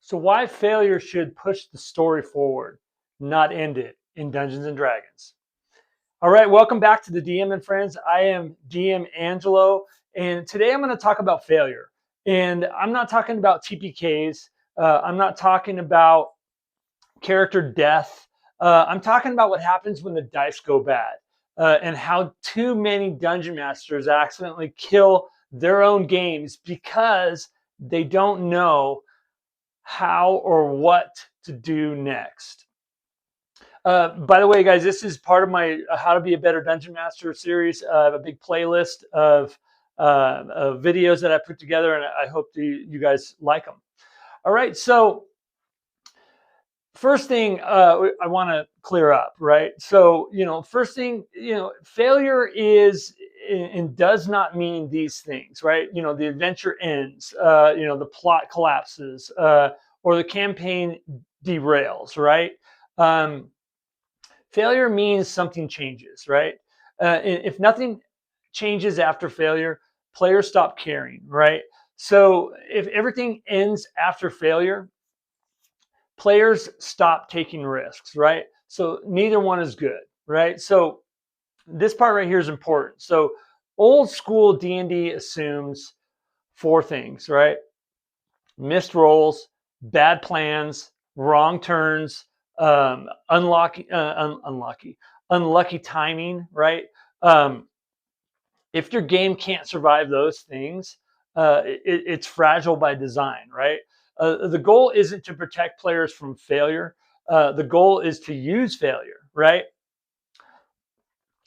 So why failure should push the story forward, not end it in Dungeons and Dragons. All right, welcome back to the DM and Friends. I am DM Angelo, and today I'm going to talk about failure. And I'm not talking about TPKs. I'm not talking about character death. I'm talking about what happens when the dice go bad, and how too many dungeon masters accidentally kill their own games because they don't know how or what to do next. By the way, guys, this is part of my How to Be a Better Dungeon Master series. I have a big playlist of videos that I put together, and I hope you guys like them. All right, so first thing I want to clear up, right? So, first thing, failure is and does not mean these things, right? The adventure ends, the plot collapses, or the campaign derails, right? Failure means something changes, right? If nothing changes after failure, players stop caring, right? So if everything ends after failure, players stop taking risks, right? So neither one is good, right? So this part right here is important. So old school D&D assumes 4 things, right? Missed rolls, bad plans, wrong turns, unlucky timing, right? If your game can't survive those things, it's fragile by design, right? The goal isn't to protect players from failure. The goal is to use failure, right?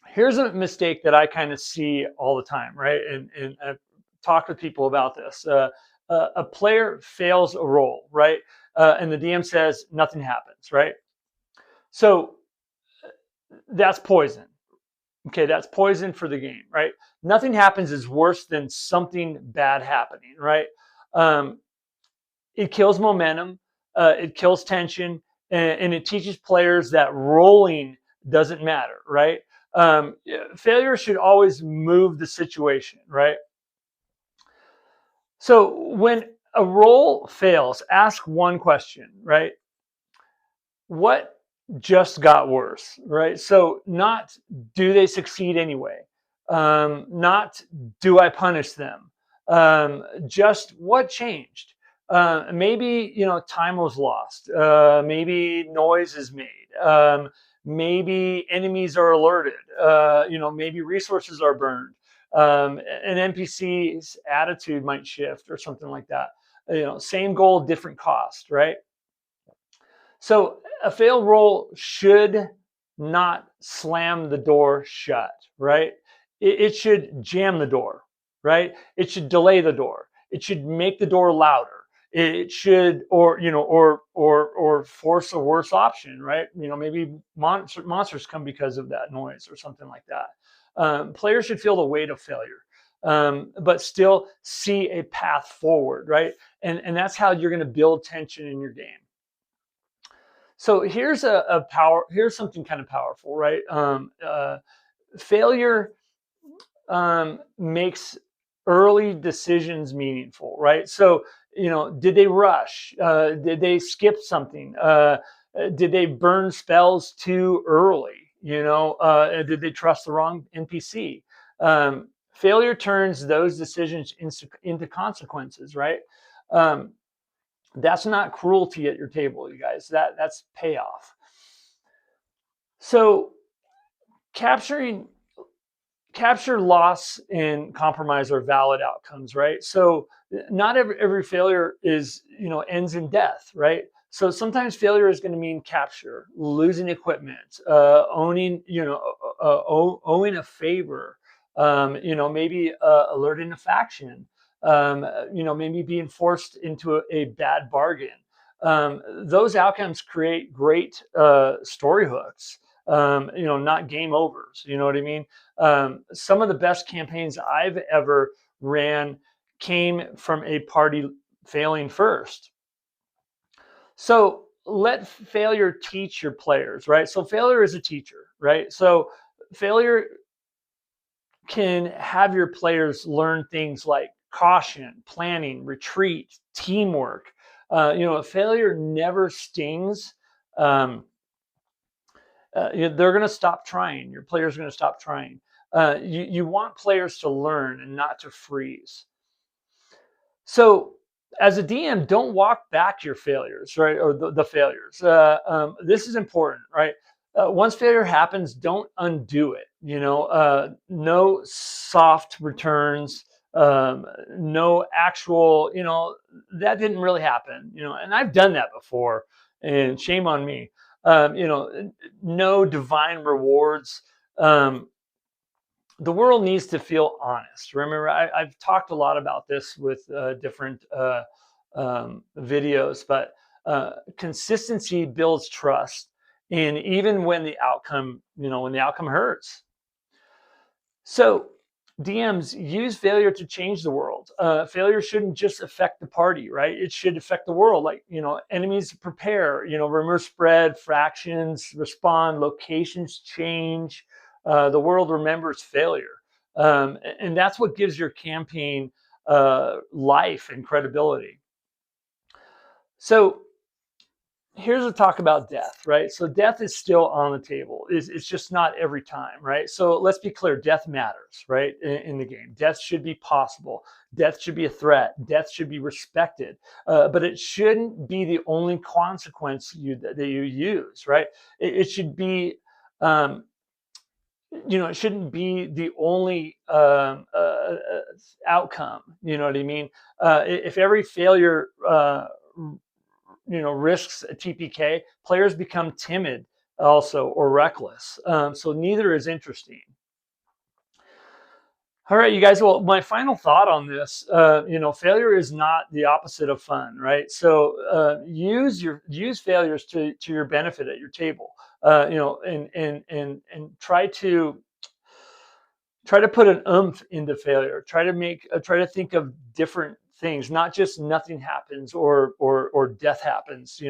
Here's a mistake that I kind of see all the time, right? And I've talked with people about this. A player fails a roll, right? And the DM says nothing happens, right? So that's poison. Okay, that's poison for the game, right? Nothing happens is worse than something bad happening, right? It kills momentum, it kills tension, and it teaches players that rolling doesn't matter, right? Failure should always move the situation, right? So when a roll fails, ask one question, right? What just got worse, right? So not do they succeed anyway? Not do I punish them? Just what changed? Maybe time was lost. Maybe noise is made. Maybe enemies are alerted. Maybe resources are burned. An NPC's attitude might shift or something like that. Same goal, different cost, right? So a failed roll should not slam the door shut, right? It should jam the door, right? It should delay the door. It should make the door louder. It should, or force a worse option, right? Maybe monsters come because of that noise or something like that. Players should feel the weight of failure, but still see a path forward, right? And that's how you're going to build tension in your game. So here's here's something kind of powerful, right? Failure makes early decisions meaningful, right? So, did they rush? Did they skip something? Did they burn spells too early? Did they trust the wrong NPC? Failure turns those decisions into consequences, right? That's not cruelty at your table, you guys. That's payoff. So capture loss and compromise are valid outcomes, right? So not every failure is ends in death, right? So sometimes failure is going to mean capture, losing equipment, owning owing a favor, maybe alerting a faction, maybe being forced into a bad bargain. Those outcomes create great story hooks. Not game overs. You know what I mean? Some of the best campaigns I've ever ran came from a party failing first. So let failure teach your players, right? So failure is a teacher, right? So failure can have your players learn things like caution, planning, retreat, teamwork. A failure never stings. They're going to stop trying. Your players are going to stop trying. You want players to learn and not to freeze. So as a DM, don't walk back your failures, right? Or the failures. This is important, right? Once failure happens, don't undo it. No soft returns, no actual, that didn't really happen, and I've done that before, and shame on me. No divine rewards. The world needs to feel honest. Remember, I've talked a lot about this with different videos, but consistency builds trust, and even when the outcome, hurts. So DMs use failure to change the world. Failure shouldn't just affect the party, right? It should affect the world. Like, enemies prepare, rumors spread, fractions respond, locations change. The world remembers failure. And that's what gives your campaign life and credibility. So here's a talk about death, right? So death is still on the table. It's just not every time, right? So let's be clear, death matters, right? In the game, death should be possible. Death should be a threat. Death should be respected, but it shouldn't be the only consequence that you use, right? It should be, it shouldn't be the only outcome. You know what I mean? If every failure risks a TPK, players become timid also, or reckless. So neither is interesting. All right, you guys. Well, my final thought on this, failure is not the opposite of fun, right? So use failures to your benefit at your table. And try to put an oomph into failure. Try to think of different things, not just nothing happens or death happens.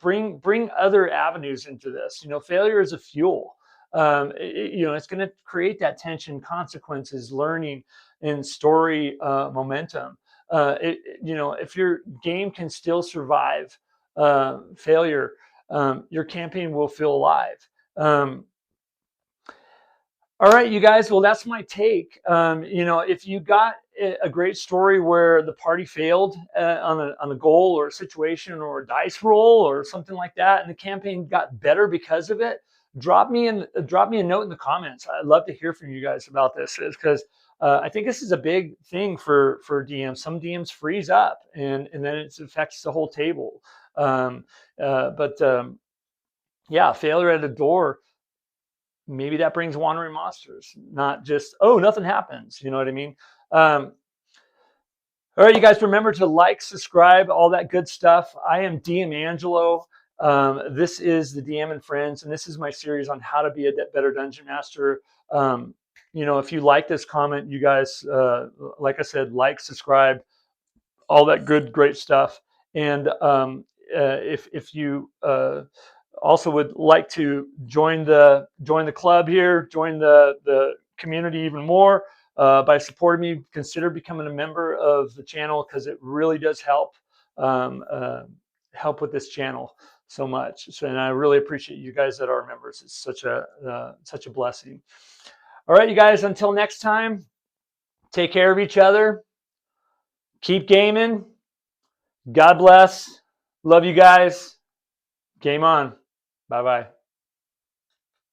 Bring other avenues into this. Failure is a fuel. It's going to create that tension, consequences, learning, and story momentum. If your game can still survive failure, your campaign will feel alive. All right, you guys. Well, that's my take. If you got a great story where the party failed on a goal or a situation or a dice roll or something like that, and the campaign got better because of it, drop me a note in the comments. I'd love to hear from you guys about this, because I think this is a big thing for DMs. Some DMs freeze up, and then it affects the whole table. Yeah, failure at a door. Maybe that brings wandering monsters, not just, oh, nothing happens. You know what I mean? All right, you guys, remember to like, subscribe, all that good stuff. I am DM Angelo. This is the DM and Friends, and this is my series on how to be a better Dungeon Master. If you like this comment, you guys, like I said, like, subscribe, all that great stuff. And if you also would like to join the club here, join the community even more by supporting me, consider becoming a member of the channel, because it really does help with this channel so much. So, and I really appreciate you guys that are members. It's such a blessing. All right, you guys, until next time, take care of each other. Keep gaming. God bless. Love you guys. Game on. Bye-bye.